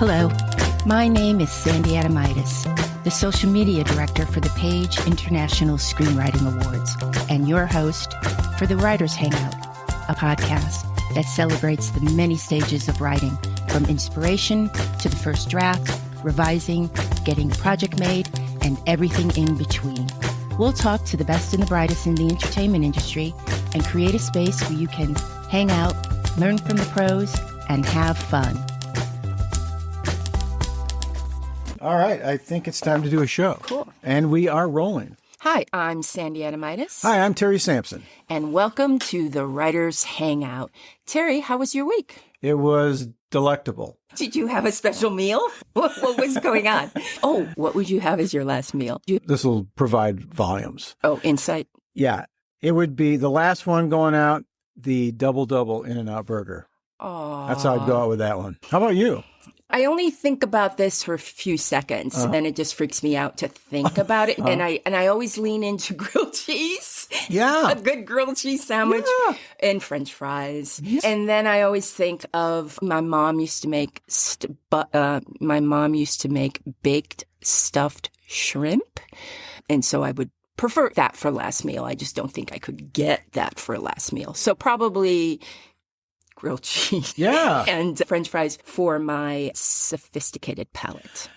Hello, my name is Sandy Adomaitis, the social media director for the Page International Screenwriting Awards, and your host for the Writers Hangout, a podcast that celebrates the many stages of writing, from inspiration to the first draft, revising, getting a project made, and everything in between. We'll talk to the best and the brightest in the entertainment industry and create a space where you can hang out, learn from the pros, and have fun. All right, I think it's time to do a show. Cool. And we are rolling. Hi, I'm Sandy Adomaitis. Hi, I'm Terry Sampson. And welcome to the Writers Hangout. Terry, how was your week? It was delectable. Did you have a special meal? What was going on? Oh, what would you have as your last meal? This will provide volumes. Oh, insight. Yeah, it would be the last one going out, the double In-N-Out burger. Oh, That's how I'd go out with that one. How about you? I only think about this for a few seconds, and it just freaks me out to think about it. And I always lean into grilled cheese. Yeah. A good grilled cheese sandwich and French fries. Yeah. And then I always think of my mom used to make baked stuffed shrimp, and so I would prefer that for last meal. I just don't think I could get that for a last meal. So probably grilled cheese and French fries for my sophisticated palate.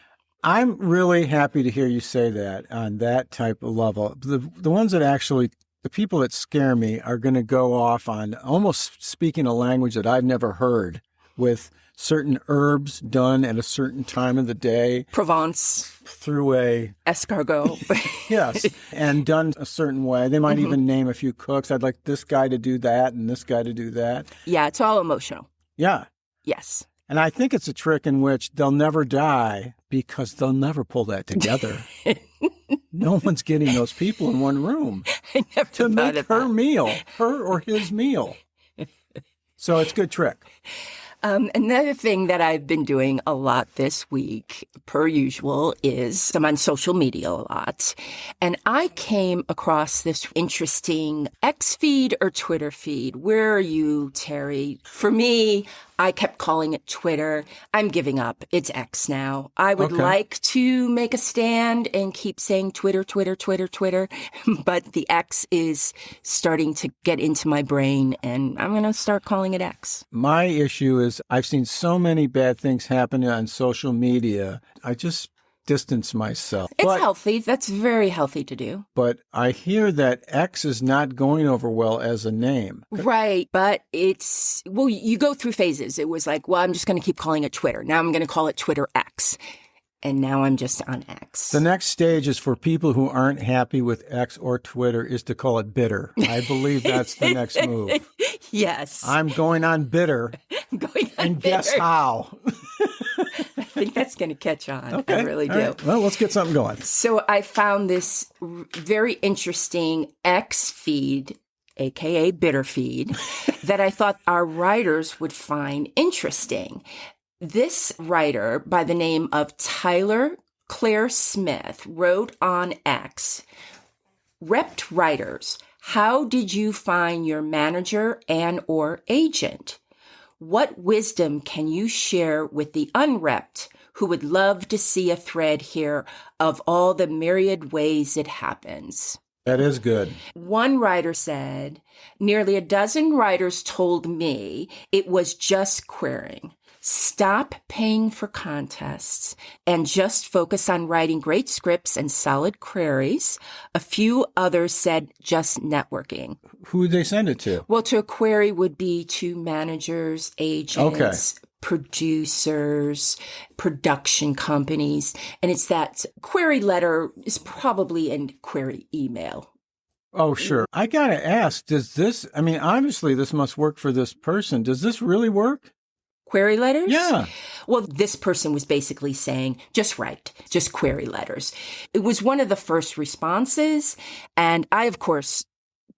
I'm really happy to hear you say that on that type of level. The ones that actually, the people that scare me are going to go off on almost speaking a language that I've never heard, with certain herbs done at a certain time of the day. Provence. Through a... Escargot. Yes, and done a certain way. They might even name a few cooks. I'd like this guy to do that and this guy to do that. Yeah, it's all emotional. Yeah. Yes. And I think it's a trick in which they'll never die because they'll never pull that together. No one's getting those people in one room to make her meal, her or his meal. So it's a good trick. Another thing that I've been doing a lot this week, per usual, is I'm on social media a lot. And I came across this interesting X feed or Twitter feed. Where are you, Terry? For me, I kept calling it Twitter. I'm giving up. It's X now. I would like to make a stand and keep saying Twitter, Twitter, Twitter, Twitter. But the X is starting to get into my brain, and I'm going to start calling it X. My issue is I've seen so many bad things happen on social media. I just distance myself. It's healthy. That's very healthy to do. But I hear that X is not going over well as a name. Right. But it's, well, you go through phases. It was like, well, I'm just going to keep calling it Twitter. Now I'm going to call it Twitter X. And now I'm just on X. The next stage is for people who aren't happy with X or Twitter is to call it bitter. I believe that's the next move. Yes. I'm going on bitter. Guess how? I think that's going to catch on. Okay. I really do. Right. Well, let's get something going. So I found this very interesting X feed, aka bitter feed, that I thought our writers would find interesting. This writer by the name of Tyler Claire Smith wrote on X, "Repped writers, how did you find your manager and or agent? What wisdom can you share with the unrepped who would love to see a thread here of all the myriad ways it happens?" That is good. One writer said, "Nearly a dozen writers told me it was just querying. Stop paying for contests and just focus on writing great scripts and solid queries." A few others said just networking. Who would they send it to? Well, to a query would be to managers, agents, producers, production companies. And it's that query letter is probably in query email. Oh, sure. I got to ask, does this, I mean, obviously this must work for this person. Does this really work? Query letters? Yeah. Well, this person was basically saying, just write, just query letters. It was one of the first responses. And I, of course,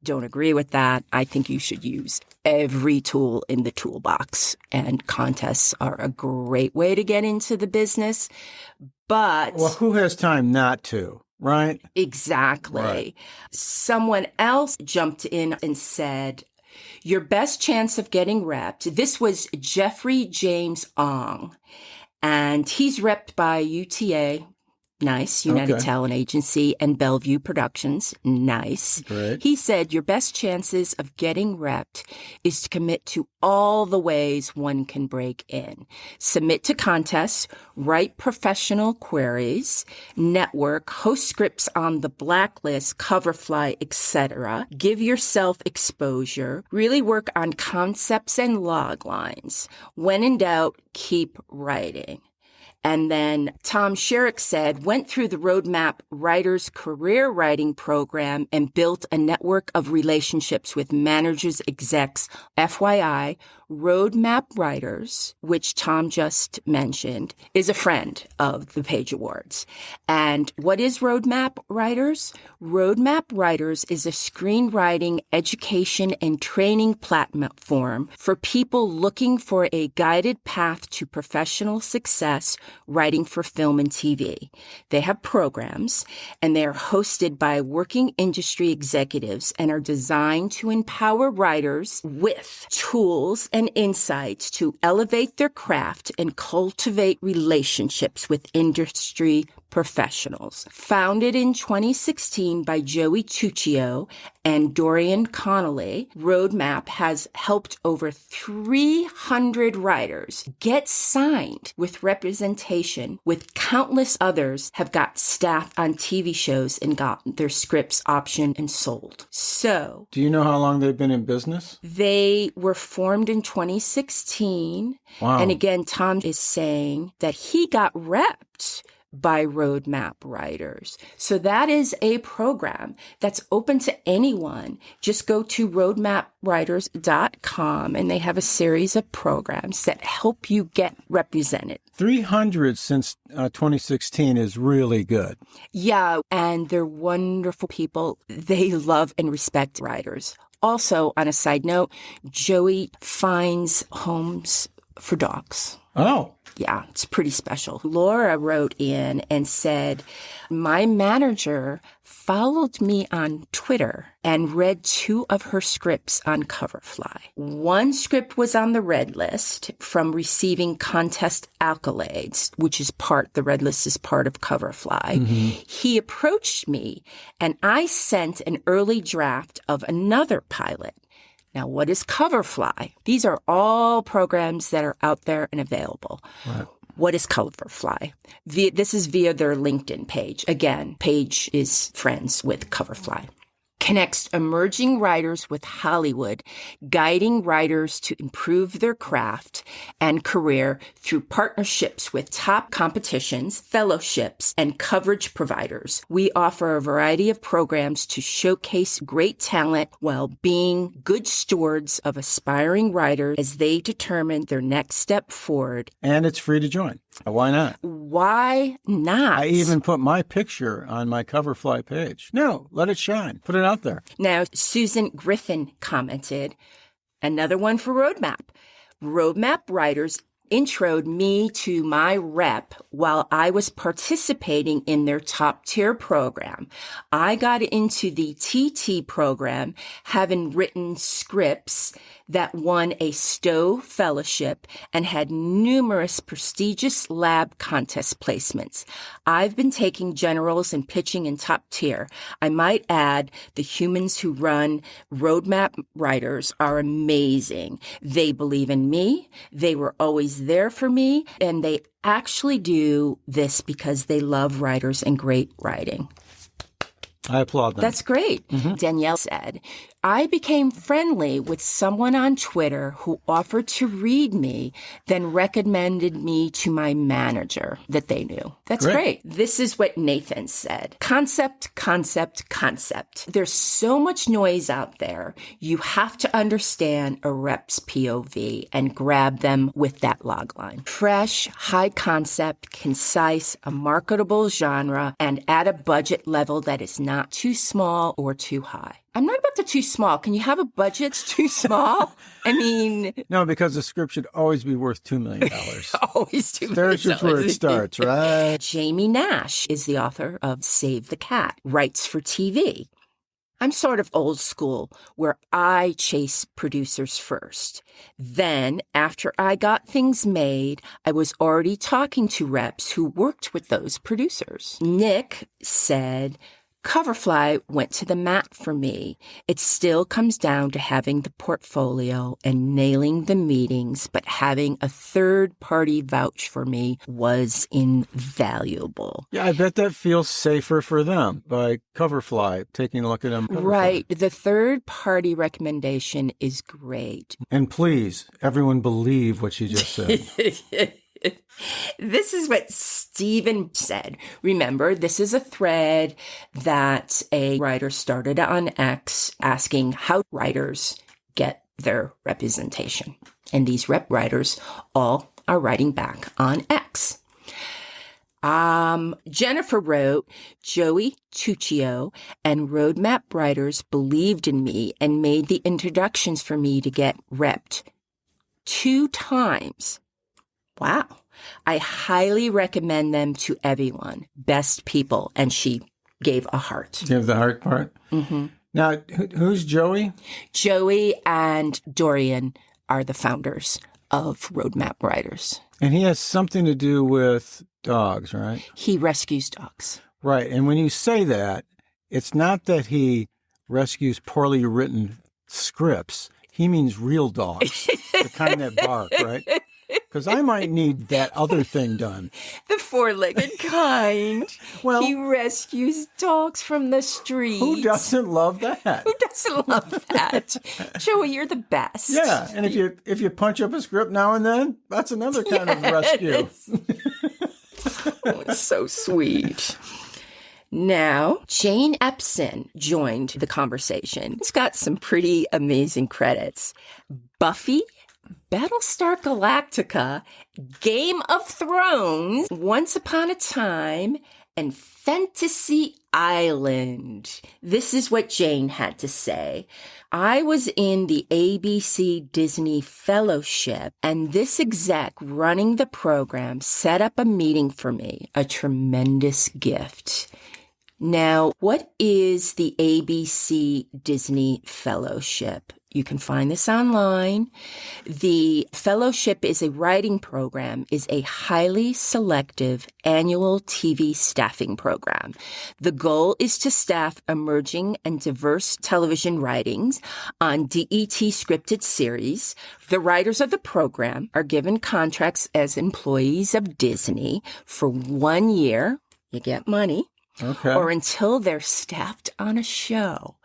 don't agree with that. I think you should use every tool in the toolbox. And contests are a great way to get into the business. But... well, who has time not to? Right? Exactly. Right. Someone else jumped in and said, "Your best chance of getting repped." This was Jeffrey James Ong. And he's repped by UTA. Nice. United Okay. Talent Agency and Bellevue Productions. Nice. Great. He said your best chances of getting repped is to commit to all the ways one can break in. Submit to contests, write professional queries, network, host scripts on the blacklist, Coverfly, etc. Give yourself exposure. Really work on concepts and log lines. When in doubt, keep writing. And then Tom Sherrick said, went through the Roadmap Writers Career Writing Program and built a network of relationships with managers, execs. FYI, Roadmap Writers, which Tom just mentioned, is a friend of the Page Awards. And what is Roadmap Writers? Roadmap Writers is a screenwriting education and training platform for people looking for a guided path to professional success writing for film and TV. They have programs, and they are hosted by working industry executives and are designed to empower writers with tools and insights to elevate their craft and cultivate relationships with industry professionals. Founded in 2016 by Joey Tuccio and Dorian Connolly, Roadmap has helped over 300 writers get signed with representation, with countless others have got staff on TV shows and gotten their scripts optioned and sold. So, Do you know how long they've been in business? they were formed in 2016. Wow. And again, Tom is saying that he got repped by Roadmap Writers. So that is a program that's open to anyone. Just go to roadmapwriters.com and they have a series of programs that help you get represented. 300 since 2016 is really good. Yeah, and they're wonderful people. They love and respect writers. Also, on a side note, Joey finds homes for dogs. Oh, Yeah, it's pretty special. Laura wrote in and said, my manager followed me on Twitter and read 2 of her scripts on Coverfly. One script was on the red list from receiving contest accolades, which is the red list is part of Coverfly. Mm-hmm. He approached me and I sent an early draft of another pilot. Now, what is Coverfly? These are all programs that are out there and available. Right. What is Coverfly? This is via their LinkedIn page. Again, Page is friends with Coverfly. Connects emerging writers with Hollywood, guiding writers to improve their craft and career through partnerships with top competitions, fellowships, and coverage providers. We offer a variety of programs to showcase great talent while being good stewards of aspiring writers as they determine their next step forward. And it's free to join. Why not? Why not? I even put my picture on my Coverfly page. No, let it shine. Put it out there. Now, Susan Griffin commented, another one for Roadmap. Roadmap Writers introed me to my rep while I was participating in their top tier program. I got into the TT program having written scripts that won a Stowe Fellowship and had numerous prestigious lab contest placements. I've been taking generals and pitching in top tier. I might add the humans who run Roadmap Writers are amazing. They believe in me. They were always there for me. And they actually do this because they love writers and great writing. I applaud them. That's great. Mm-hmm. Danielle said, I became friendly with someone on Twitter who offered to read me, then recommended me to my manager that they knew. That's great. This is what Nathan said. Concept, concept, concept. There's so much noise out there. You have to understand a rep's POV and grab them with that logline. Fresh, high concept, concise, a marketable genre, and at a budget level that is not too small or too high. I'm not about the too small. Can you have a budget that's too small? I mean... No, because the script should always be worth $2 million. Always $2 million. There's just where it starts, right? Jamie Nash is the author of Save the Cat, writes for TV. I'm sort of old school, where I chase producers first. Then, after I got things made, I was already talking to reps who worked with those producers. Nick said, Coverfly went to the mat for me. It still comes down to having the portfolio and nailing the meetings, but having a third party vouch for me was invaluable. Yeah, I bet that feels safer for them by Coverfly, taking a look at them. Coverfly. Right. The third party recommendation is great. And please, everyone believe what she just said. This is what Stephen said. Remember, this is a thread that a writer started on X asking how writers get their representation. And these rep writers all are writing back on X. Jennifer wrote, Joey Tuccio and Roadmap writers believed in me and made the introductions for me to get repped 2 times. Wow. I highly recommend them to everyone. Best people. And she gave a heart. You have the heart part? Mm-hmm. Now, who's Joey? Joey and Dorian are the founders of Roadmap Writers. And he has something to do with dogs, right? He rescues dogs. Right. And when you say that, it's not that he rescues poorly written scripts. He means real dogs, the kind that bark, right? Because I might need that other thing done. The 4-legged kind. Well, he rescues dogs from the streets. Who doesn't love that? Who doesn't love that? Joey, you're the best. Yeah, and if you punch up a script now and then, that's another kind of rescue. Oh, it's so sweet. Now, Jane Epson joined the conversation. It's got some pretty amazing credits. Buffy, Battlestar Galactica, Game of Thrones, Once Upon a Time, and Fantasy Island. This is what Jane had to say. I was in the ABC Disney Fellowship, and this exec running the program set up a meeting for me, a tremendous gift. Now, what is the ABC Disney Fellowship? You can find this online. The fellowship is a writing program, is a highly selective annual TV staffing program. The goal is to staff emerging and diverse television writings on DET scripted series. The writers of the program are given contracts as employees of Disney for 1 year. You get money. Okay. Or until they're staffed on a show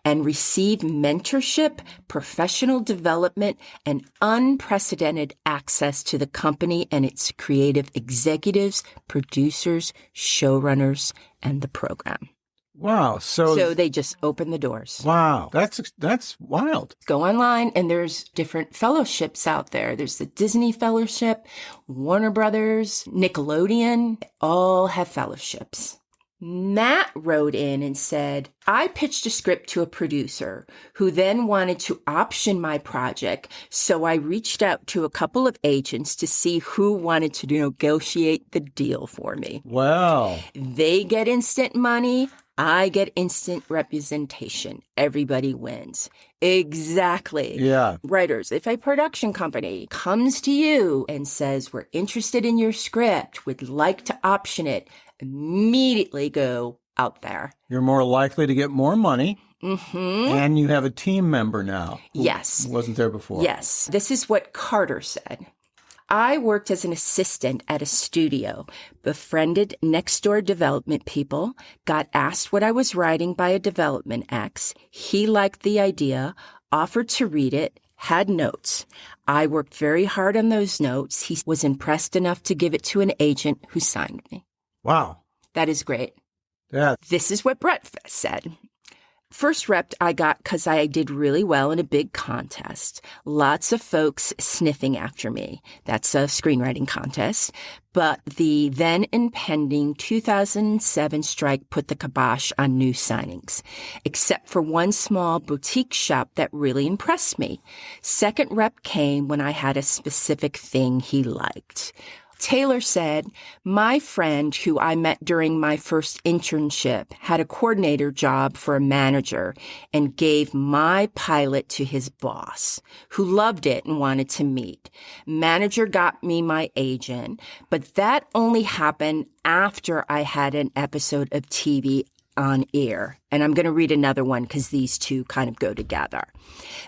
and receive mentorship, professional development, and unprecedented access to the company and its creative executives, producers, showrunners, and the program. Wow. So they just open the doors. Wow. That's wild. Go online and there's different fellowships out there. There's the Disney Fellowship, Warner Brothers, Nickelodeon, all have fellowships. Matt wrote in and said, I pitched a script to a producer who then wanted to option my project. So I reached out to a couple of agents to see who wanted to negotiate the deal for me. Wow. They get instant money. I get instant representation. Everybody wins. Exactly. Yeah. Writers, if a production company comes to you and says, we're interested in your script, would like to option it, immediately go out there. You're more likely to get more money. Mm-hmm. And you have a team member now. Yes. Wasn't there before. Yes. This is what Carter said. I worked as an assistant at a studio, befriended next-door development people, got asked what I was writing by a development ex. He liked the idea, offered to read it, had notes. I worked very hard on those notes. He was impressed enough to give it to an agent who signed me. Wow. That is great. Yeah. This is what Brett said. First rep I got because I did really well in a big contest. Lots of folks sniffing after me. That's a screenwriting contest. But the then impending 2007 strike put the kibosh on new signings, except for one small boutique shop that really impressed me. Second rep came when I had a specific thing he liked. Taylor said, my friend who I met during my first internship had a coordinator job for a manager and gave my pilot to his boss, who loved it and wanted to meet. Manager got me my agent, but that only happened after I had an episode of TV on air. And I'm going to read another one because these two kind of go together.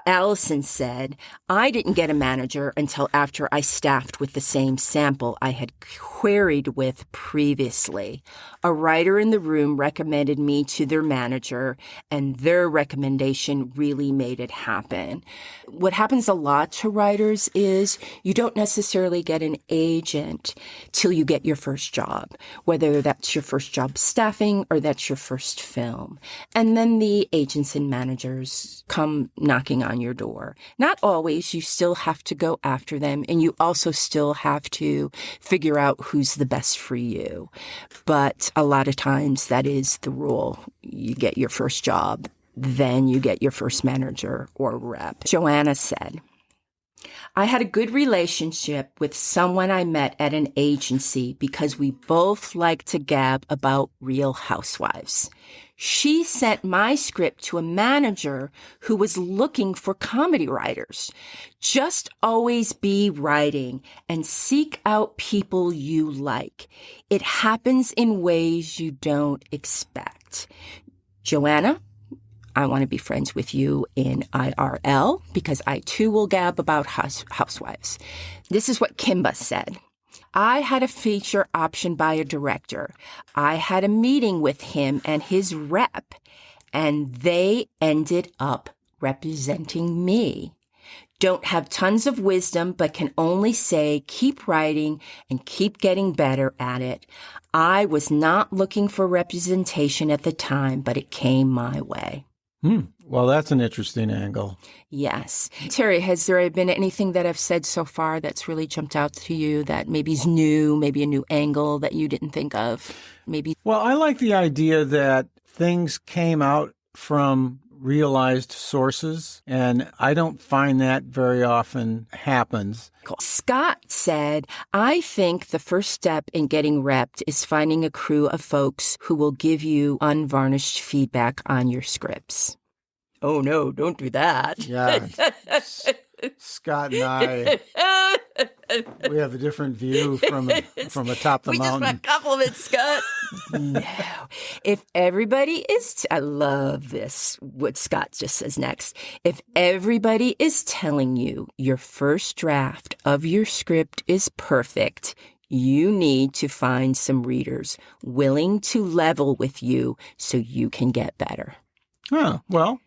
Allison said, I didn't get a manager until after I staffed with the same sample I had queried with previously. A writer in the room recommended me to their manager, and their recommendation really made it happen. What happens a lot to writers is you don't necessarily get an agent till you get your first job, whether that's your first job staffing or that's your first film. And then the agents and managers come knocking on your door. Not always. You still have to go after them, and you also still have to figure out who's the best for you. But a lot of times that is the rule. You get your first job, then you get your first manager or rep. Joanna said, I had a good relationship with someone I met at an agency because we both like to gab about Real Housewives. She sent my script to a manager who was looking for comedy writers. Just always be writing and seek out people you like. It happens in ways you don't expect. Joanna, I want to be friends with you in IRL because I too will gab about housewives. This is what Kimba said. I had a feature option by a director. I had a meeting with him and his rep, and they ended up representing me. Don't have tons of wisdom, but can only say keep writing and keep getting better at it. I was not looking for representation at the time, but it came my way. Well, that's an interesting angle. Yes. Terry, has there been anything that I've said so far that's really jumped out to you that maybe is new, maybe a new angle that you didn't think of? Maybe. Well, I like the idea that things came out from realized sources, and I don't find that very often happens. Cool. Scott said, I think the first step in getting repped is finding a crew of folks who will give you unvarnished feedback on your scripts. Oh, no, don't do that. Yeah. Scott and I, we have a different view from atop the mountain. We just want compliments, Scott. No. If everybody is, I love this, what Scott just says next. If everybody is telling you your first draft of your script is perfect, you need to find some readers willing to level with you so you can get better. Oh, well.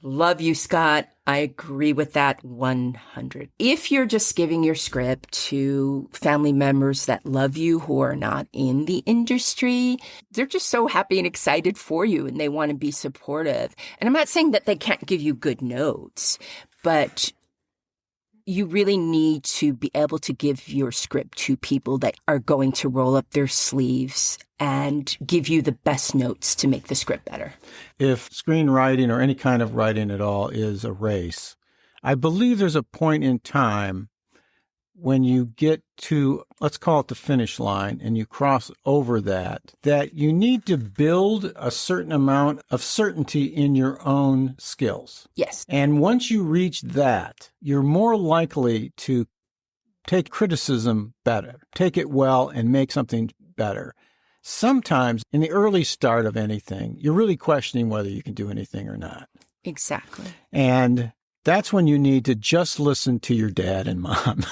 Love you, Scott. I agree with that 100. If you're just giving your script to family members that love you who are not in the industry, they're just so happy and excited for you and they want to be supportive. And I'm not saying that they can't give you good notes, but you really need to be able to give your script to people that are going to roll up their sleeves and give you the best notes to make the script better. If screenwriting or any kind of writing at all is a race, I believe there's a point in time when you get to, let's call it the finish line, and you cross over that you need to build a certain amount of certainty in your own skills. Yes. And once you reach that, you're more likely to take criticism better, take it well and make something better. Sometimes in the early start of anything, you're really questioning whether you can do anything or not. Exactly. And that's when you need to just listen to your dad and mom.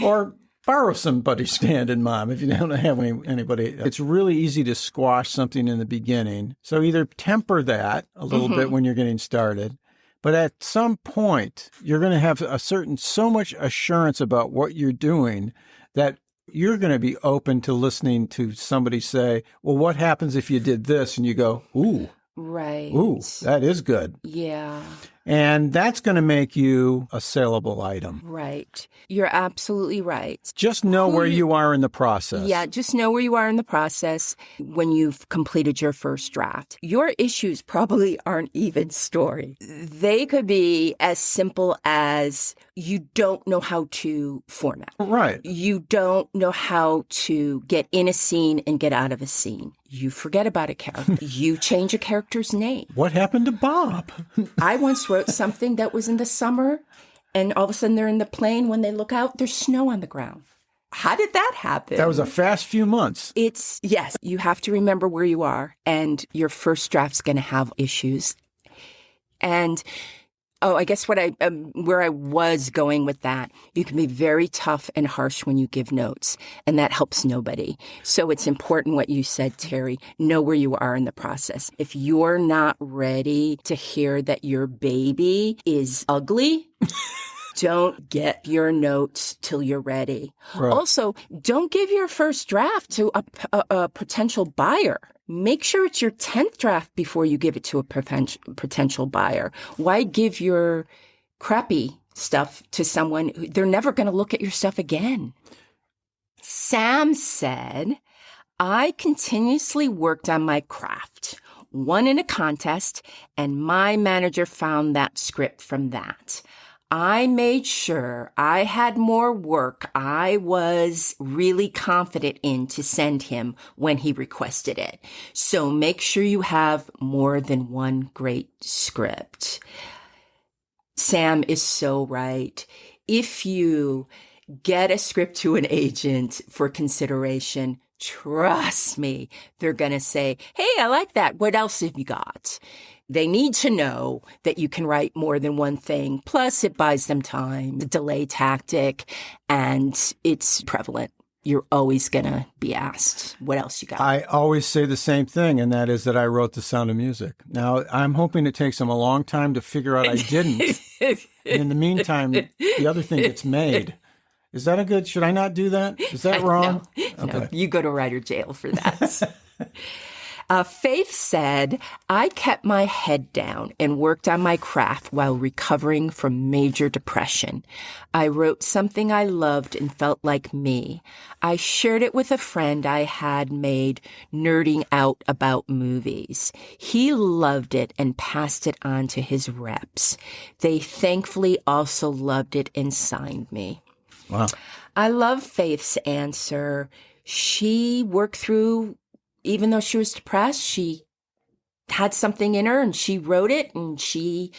Or borrow somebody's dad and mom if you don't have anybody. It's really easy to squash something in the beginning. So either temper that a little bit when you're getting started, but at some point, you're going to have so much assurance about what you're doing that you're going to be open to listening to somebody say, well, what happens if you did this? And you go, ooh. Right. Ooh, that is good. Yeah. And that's going to make you a saleable item. Right. You're absolutely right. Just know where you are in the process. Yeah, just know where you are in the process when you've completed your first draft. Your issues probably aren't even story. They could be as simple as you don't know how to format. Right. You don't know how to get in a scene and get out of a scene. You forget about a character. You change a character's name. What happened to Bob? I once wrote something that was in the summer, and all of a sudden they're in the plane. When they look out, there's snow on the ground. How did that happen? That was a fast few months. Yes, you have to remember where you are, and your first draft's going to have issues. And I guess where I was going with that, you can be very tough and harsh when you give notes, and that helps nobody. So it's important what you said, Terry. Know where you are in the process. If you're not ready to hear that your baby is ugly, don't get your notes till you're ready. Right. Also, don't give your first draft to a potential buyer. Make sure it's your 10th draft before you give it to a potential buyer. Why give your crappy stuff to someone they're never going to look at your stuff again? Sam said, I continuously worked on my craft, won in a contest, and my manager found that script from that. I made sure I had more work I was really confident in to send him when he requested it. So make sure you have more than one great script. Sam is so right. If you get a script to an agent for consideration, trust me, they're going to say, hey, I like that. What else have you got? They need to know that you can write more than one thing. Plus, it buys them time, the delay tactic, and it's prevalent. You're always going to be asked, what else you got? I always say the same thing, and that is that I wrote The Sound of Music. Now, I'm hoping it takes them a long time to figure out I didn't. In the meantime, the other thing gets made. Is that should I not do that? Is that wrong? No, you go to writer jail for that. Faith said, I kept my head down and worked on my craft while recovering from major depression. I wrote something I loved and felt like me. I shared it with a friend I had made nerding out about movies. He loved it and passed it on to his reps. They thankfully also loved it and signed me. Wow. I love Faith's answer. She worked through, even though she was depressed, she had something in her and she wrote it and she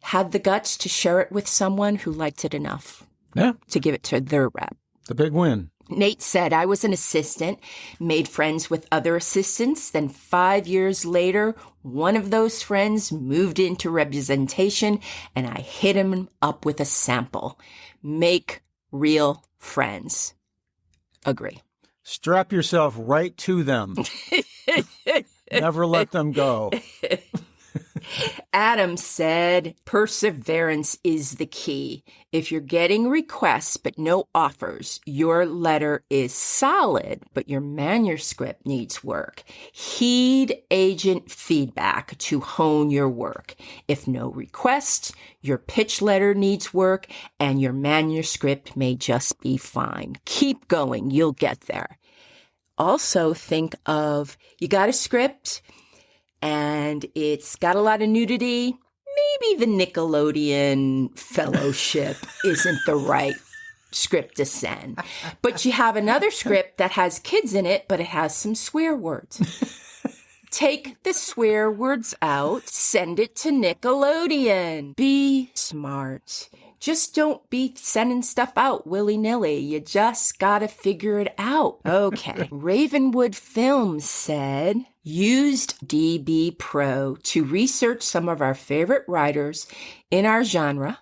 had the guts to share it with someone who liked it enough to give it to their rep. The big win. Nate said, I was an assistant, made friends with other assistants. Then 5 years later, one of those friends moved into representation and I hit him up with a sample. Make real friends. Agree. Strap yourself right to them. Never let them go. Adam said, perseverance is the key. If you're getting requests but no offers, your letter is solid, but your manuscript needs work. Heed agent feedback to hone your work. If no requests, your pitch letter needs work, and your manuscript may just be fine. Keep going. You'll get there. Also think of, you got a script, and it's got a lot of nudity. Maybe the Nickelodeon Fellowship isn't the right script to send. But you have another script that has kids in it, but it has some swear words. Take the swear words out, send it to Nickelodeon. Be smart. Just don't be sending stuff out willy-nilly. You just gotta figure it out. Okay. Ravenwood Films said, used DB Pro to research some of our favorite writers in our genre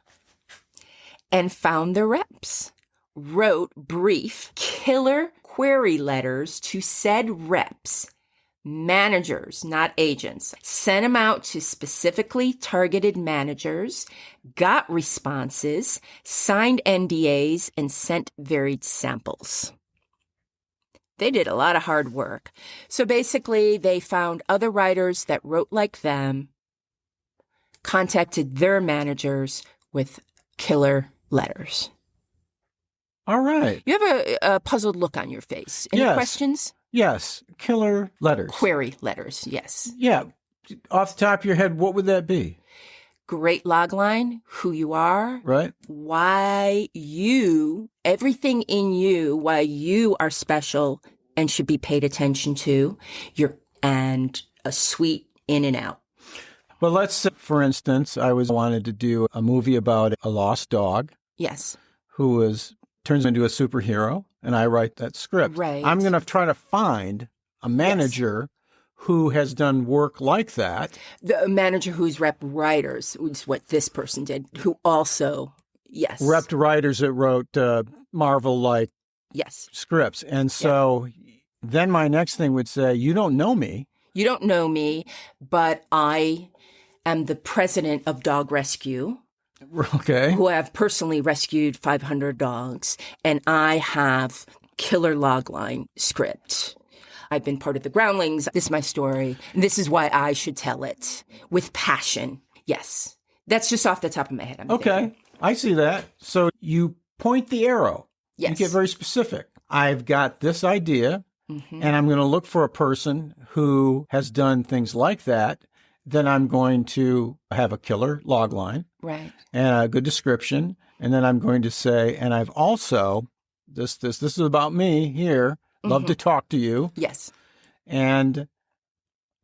and found the reps. Wrote brief, killer query letters to said reps. Managers, not agents. Sent them out to specifically targeted managers, got responses, signed NDAs, and sent varied samples. They did a lot of hard work. So basically, they found other writers that wrote like them, contacted their managers with killer letters. All right. You have a puzzled look on your face. Any questions? Yes. Killer letters. Query letters, yes. Yeah. Off the top of your head, what would that be? great logline, who you are, Right. why you, everything in you, why you are special and should be paid attention to, and a sweet in and out. Well, let's say, for instance, I wanted to do a movie about a lost dog. Yes. Who turns into a superhero, and I write that script. Right. I'm going to try to find a manager who has done work like that. The manager who's rep writers, which is what this person did, who also, Repped writers that wrote Marvel-like scripts. And so then my next thing would say, you don't know me. You don't know me, but I am the president of Dog Rescue. Okay. Who have personally rescued 500 dogs, and I have killer logline script. I've been part of the Groundlings. This is my story. And this is why I should tell it with passion. Yes. That's just off the top of my head. Okay. I see that. So you point the arrow. Yes. You get very specific. I've got this idea, and I'm going to look for a person who has done things like that. Then I'm going to have a killer logline. Right. And a good description. And then I'm going to say, and I've also, this is about me here, love to talk to you. Yes. And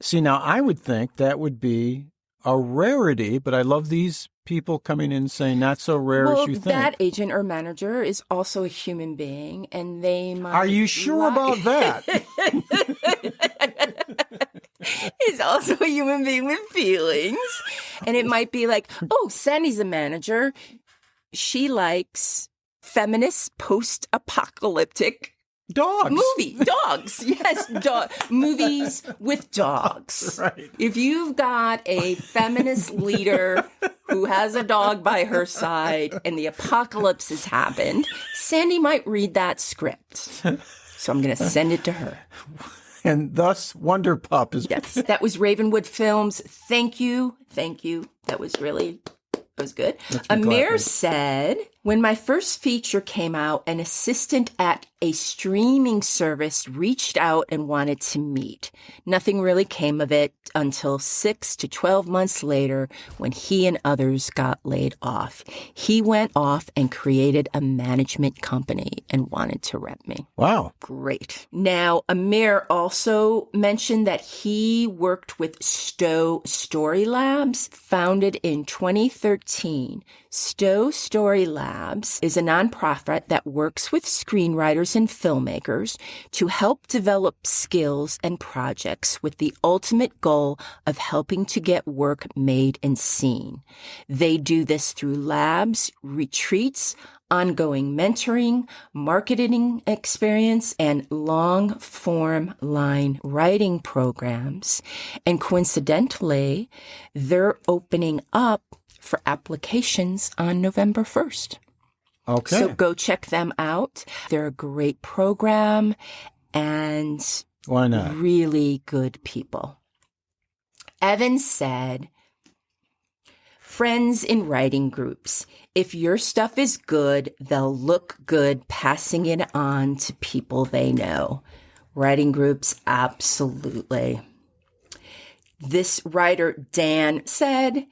see, now I would think that would be a rarity, but I love these people coming in saying not so rare as you think. That agent or manager is also a human being, and they might... Are you sure about that? Is also a human being with feelings. And it might be like, oh, Sandy's a manager. She likes feminist post-apocalyptic dogs. Dogs. Yes, movies with dogs. Right. If you've got a feminist leader who has a dog by her side and the apocalypse has happened, Sandy might read that script. So I'm going to send it to her. And thus, Wonder Pup is... Yes, that was Ravenwood Films. Thank you. That was good. Amir said, when my first feature came out, an assistant at a streaming service reached out and wanted to meet. Nothing really came of it until 6 to 12 months later when he and others got laid off. He went off and created a management company and wanted to rep me. Wow. Great. Now, Amir also mentioned that he worked with Stowe Story Labs, founded in 2013. Stowe Story Labs is a nonprofit that works with screenwriters and filmmakers to help develop skills and projects with the ultimate goal of helping to get work made and seen. They do this through labs, retreats, ongoing mentoring, marketing experience, and long-form line writing programs. And coincidentally, they're opening up for applications on November 1st. Okay. So go check them out. They're a great program and why not? Really good people. Evan said, friends in writing groups. If your stuff is good, they'll look good passing it on to people they know. Writing groups, absolutely. This writer, Dan, said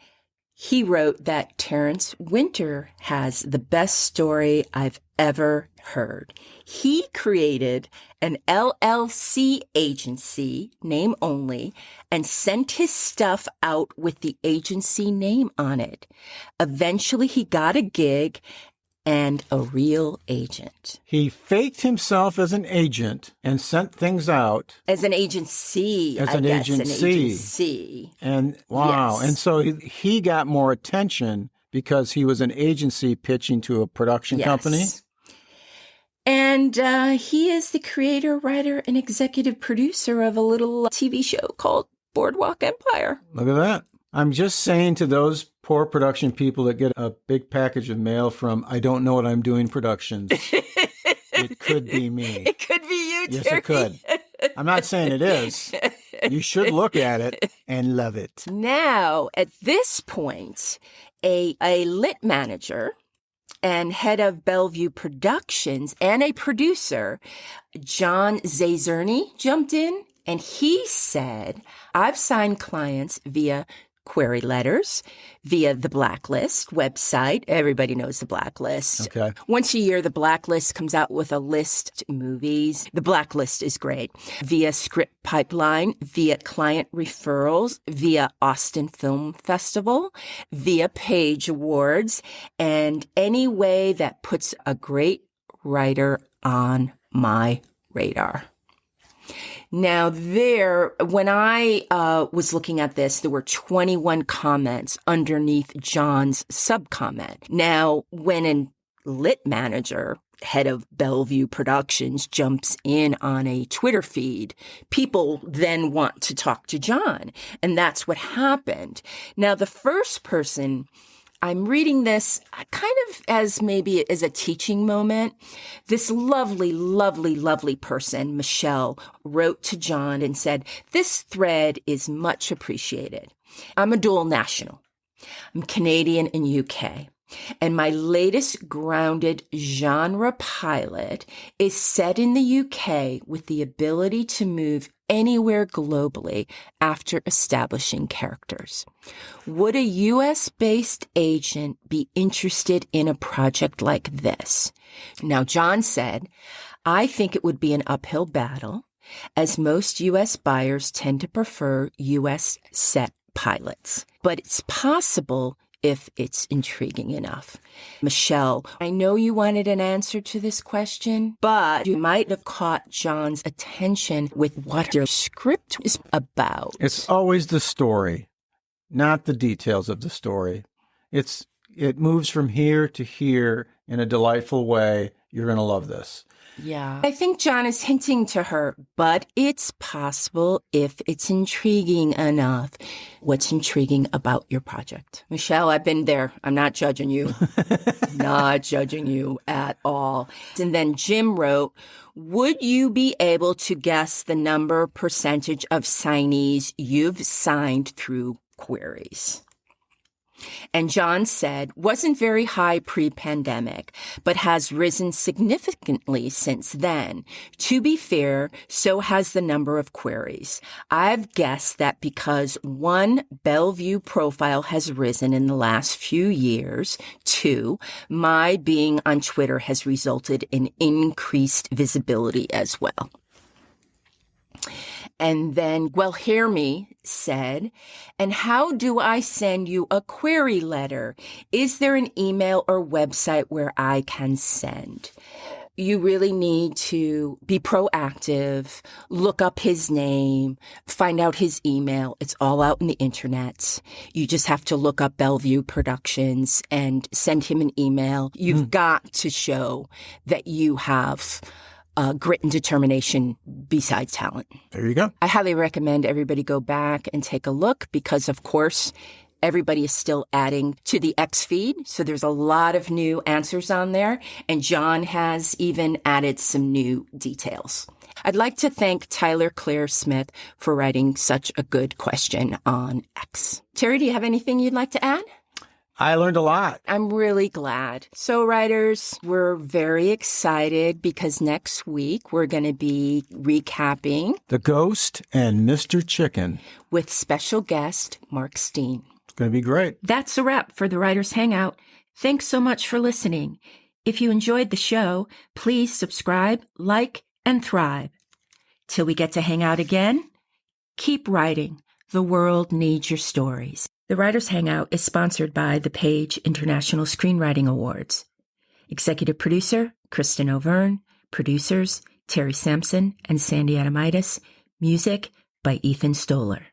he wrote that Terrence Winter has the best story I've ever heard. He created an LLC agency, name only, and sent his stuff out with the agency name on it. Eventually, he got a gig and a real agent. He faked himself as an agent and sent things out. As an agency, An agency. And wow. Yes. And so he got more attention because he was an agency pitching to a production company. And he is the creator, writer, and executive producer of a little TV show called Boardwalk Empire. Look at that. I'm just saying to those poor production people that get a big package of mail from I Don't Know What I'm Doing Productions, it could be me. It could be you, Yes, Terry. it could. I'm not saying it is. You should look at it and love it. Now, at this point, a lit manager and head of Bellevue Productions and a producer, John Zazerny, jumped in, and he said, I've signed clients via query letters via the Blacklist website. Everybody knows the Blacklist. Okay. Once a year, the Blacklist comes out with a list of movies. The Blacklist is great. Via script pipeline, via client referrals, via Austin Film Festival, via Page Awards, and any way that puts a great writer on my radar. Now when I was looking at this, there were 21 comments underneath John's sub-comment. Now, when a lit manager, head of Bellevue Productions, jumps in on a Twitter feed, people then want to talk to John. And that's what happened. Now, the first person, I'm reading this kind of as maybe as a teaching moment. This lovely, lovely, lovely person, Michelle, wrote to John and said, "This thread is much appreciated. I'm a dual national. I'm Canadian and UK. And my latest grounded genre pilot is set in the UK with the ability to move anywhere globally after establishing characters. Would a US-based agent be interested in a project like this?" Now, John said, "I think it would be an uphill battle, as most US buyers tend to prefer US set pilots, but it's possible if it's intriguing enough." Michelle, I know you wanted an answer to this question, but you might have caught John's attention with what your script is about. It's always the story, not the details of the story. It moves from here to here in a delightful way. You're going to love this. Yeah. I think John is hinting to her, but it's possible if it's intriguing enough. What's intriguing about your project? Michelle, I've been there. I'm not judging you. Not judging you at all. And then Jim wrote, "Would you be able to guess the percentage of signees you've signed through queries?" And John said, "Wasn't very high pre-pandemic, but has risen significantly since then. To be fair, so has the number of queries. I've guessed that because 1, Bellevue profile has risen in the last few years. 2, my being on Twitter has resulted in increased visibility as well." And then, Well, Hear Me said, "And how do I send you a query letter? Is there an email or website where I can send?" You really need to be proactive, look up his name, find out his email. It's all out in the internet. You just have to look up Bellevue Productions and send him an email. You've got to show that you have grit and determination besides talent. There you go. I highly recommend everybody go back and take a look because, of course, everybody is still adding to the X feed. So there's a lot of new answers on there. And John has even added some new details. I'd like to thank Tyler Claire Smith for writing such a good question on X. Terry, do you have anything you'd like to add? I learned a lot. I'm really glad. So, writers, we're very excited because next week we're going to be recapping The Ghost and Mr. Chicken. with special guest Mark Steen. It's going to be great. That's a wrap for the Writers Hangout. Thanks so much for listening. If you enjoyed the show, please subscribe, like, and thrive. Till we get to hang out again, keep writing. The world needs your stories. The Writers Hangout is sponsored by the Page International Screenwriting Awards. Executive producer, Kristin Overn. Producers, Terry Sampson and Sandy Adomaitis. Music by Ethan Stoller.